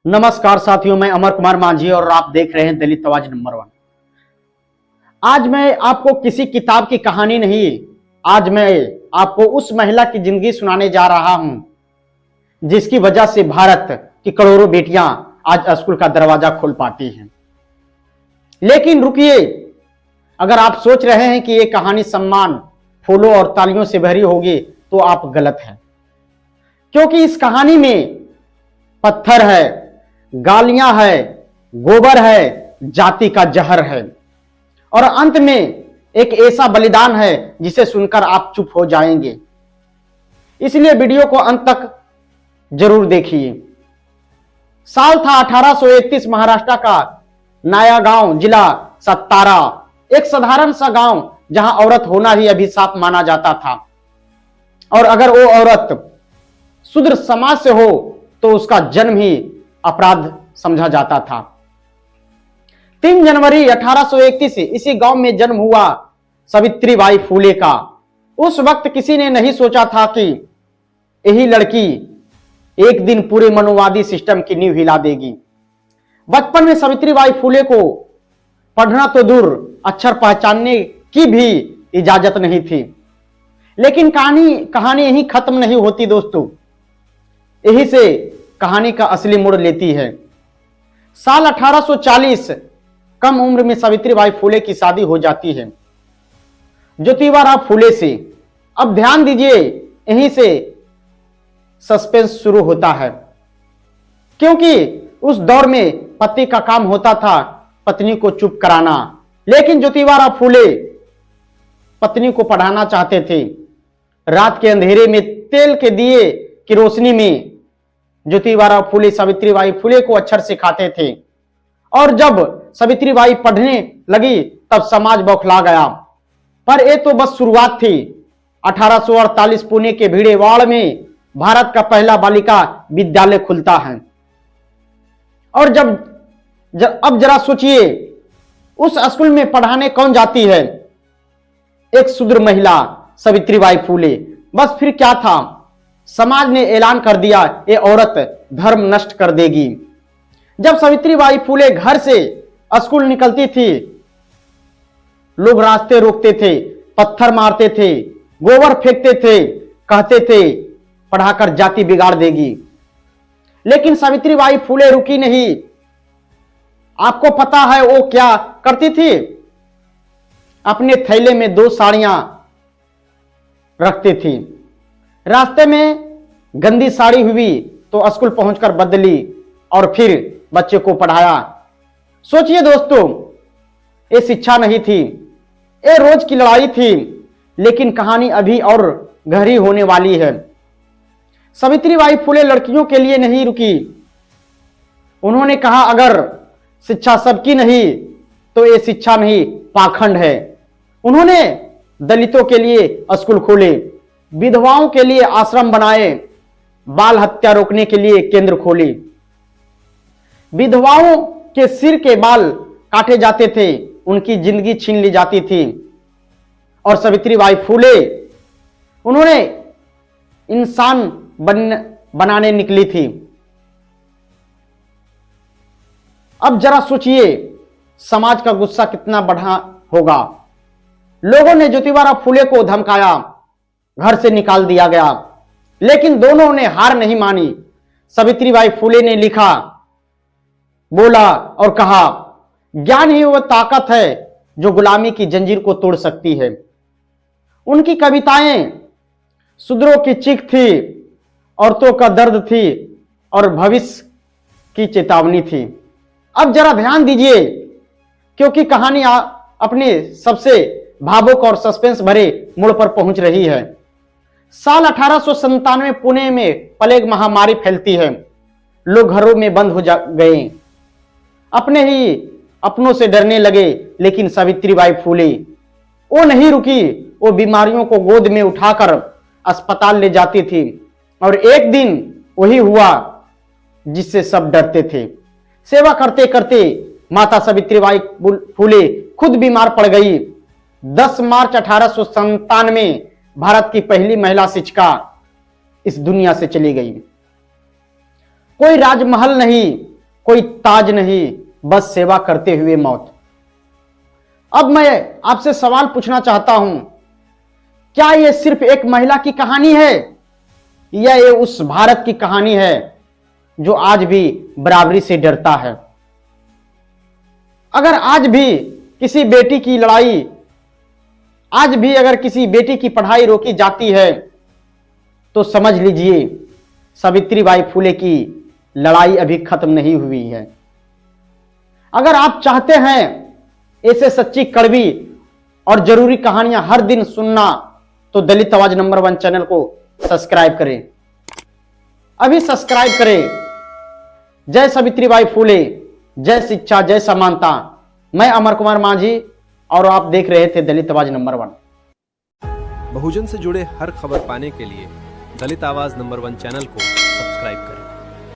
नमस्कार साथियों, मैं अमर कुमार मांझी और आप देख रहे हैं दलित आवाज नंबर 1। आज मैं आपको किसी किताब की कहानी नहीं, आज मैं आपको उस महिला की जिंदगी सुनाने जा रहा हूं जिसकी वजह से भारत की करोड़ों बेटियां आज स्कूल का दरवाजा खोल पाती हैं। लेकिन रुकिए, अगर आप सोच रहे हैं कि यह कहानी सम्मान, फूलों और तालियों से भरी होगी तो आप गलत हैं, क्योंकि इस कहानी में पत्थर है, गालियां है, गोबर है, जाति का जहर है और अंत में एक ऐसा बलिदान है जिसे सुनकर आप चुप हो जाएंगे। इसलिए वीडियो को अंत तक जरूर देखिए। साल था 1831। महाराष्ट्र का नायागांव जिला सत्तारा, एक साधारण सा गांव जहां औरत होना ही अभिशाप माना जाता था और अगर वो औरत शूद्र समाज से हो तो उसका जन्म ही अपराध समझा जाता था। 3 जनवरी 1831 इसी गांव में जन्म हुआ सावित्रीबाई फूले का। उस वक्त किसी ने नहीं सोचा था कि यही लड़की एक दिन पूरे मनुवादी सिस्टम की नींव हिला देगी। बचपन में सावित्रीबाई फूले को पढ़ना तो दूर, अक्षर पहचानने की भी इजाजत नहीं थी। लेकिन कहानी यही खत्म नहीं होती दोस्तों, यही से कहानी का असली मोड़ लेती है। साल 1840, कम उम्र में सावित्रीबाई फूले की शादी हो जाती है ज्योतिबा फूले से। अब ध्यान दीजिए, यहीं से सस्पेंस शुरू होता है, क्योंकि उस दौर में पति का काम होता था पत्नी को चुप कराना, लेकिन ज्योतिबा फूले पत्नी को पढ़ाना चाहते थे। रात के अंधेरे में तेल के दिए की रोशनी में ज्योतिबा फूले सावित्रीबाई फूले को अक्षर सिखाते थे और जब सावित्रीबाई पढ़ने लगी तब समाज बौखला गया। पर यह तो बस शुरुआत थी। 1848 पुणे के भिड़ेवाड़ में भारत का पहला बालिका विद्यालय खुलता है और अब जरा सोचिए, उस स्कूल में पढ़ाने कौन जाती है? एक शूद्र महिला सावित्रीबाई फूले। बस फिर क्या था, समाज ने ऐलान कर दिया ये औरत धर्म नष्ट कर देगी। जब सावित्रीबाई फूले घर से स्कूल निकलती थी, लोग रास्ते रोकते थे, पत्थर मारते थे, गोबर फेंकते थे, कहते थे पढ़ाकर जाति बिगाड़ देगी। लेकिन सावित्रीबाई फूले रुकी नहीं। आपको पता है वो क्या करती थी? अपने थैले में 2 साड़ियां रखती थी। रास्ते में गंदी साड़ी हुई तो स्कूल पहुंचकर बदली और फिर बच्चे को पढ़ाया। सोचिए दोस्तों, ये शिक्षा नहीं थी, ये रोज की लड़ाई थी। लेकिन कहानी अभी और गहरी होने वाली है। सावित्रीबाई फूले लड़कियों के लिए नहीं रुकी। उन्होंने कहा अगर शिक्षा सबकी नहीं तो ये शिक्षा नहीं, पाखंड है। उन्होंने दलितों के लिए स्कूल खोले, विधवाओं के लिए आश्रम बनाए, बाल हत्या रोकने के लिए केंद्र खोले। विधवाओं के सिर के बाल काटे जाते थे, उनकी जिंदगी छीन ली जाती थी और सावित्रीबाई फूले उन्होंने इंसान बनाने निकली थी। अब जरा सोचिए समाज का गुस्सा कितना बढ़ा होगा। लोगों ने ज्योतिबा फूले को धमकाया, घर से निकाल दिया गया, लेकिन दोनों ने हार नहीं मानी। सावित्रीबाई फूले ने लिखा, बोला और कहा, ज्ञान ही वह ताकत है जो गुलामी की जंजीर को तोड़ सकती है। उनकी कविताएं शूद्रों की चीख थी, औरतों का दर्द थी और भविष्य की चेतावनी थी। अब जरा ध्यान दीजिए, क्योंकि कहानी अपने सबसे भावुक और सस्पेंस भरे मोड़ पर पहुंच रही है। साल 1897 पुणे में प्लेग महामारी फैलती है। लोग घरों में बंद हो गए, अपने ही अपनों से डरने लगे। लेकिन सावित्रीबाई फूले वो नहीं रुकी। वो बीमारियों को गोद में उठाकर अस्पताल ले जाती थी और एक दिन वही हुआ जिससे सब डरते थे। सेवा करते करते माता सावित्रीबाई फूले खुद बीमार पड़ गई। 10 मार्च 1897 भारत की पहली महिला शिक्षिका इस दुनिया से चली गई। कोई राजमहल नहीं, कोई ताज नहीं, बस सेवा करते हुए मौत। अब मैं आपसे सवाल पूछना चाहता हूं, क्या यह सिर्फ एक महिला की कहानी है या ये उस भारत की कहानी है जो आज भी बराबरी से डरता है? अगर आज भी किसी बेटी की लड़ाई, आज भी अगर किसी बेटी की पढ़ाई रोकी जाती है तो समझ लीजिए सावित्रीबाई फुले की लड़ाई अभी खत्म नहीं हुई है। अगर आप चाहते हैं ऐसे सच्ची, कड़वी और जरूरी कहानियां हर दिन सुनना तो दलित आवाज नंबर 1 चैनल को सब्सक्राइब करें, अभी सब्सक्राइब करें। जय सावित्रीबाई फुले, जय शिक्षा, जय समानता। मैं अमर कुमार मांझी और आप देख रहे थे दलित आवाज नंबर 1। बहुजन से जुड़े हर खबर पाने के लिए दलित आवाज नंबर 1 चैनल को सब्सक्राइब करें।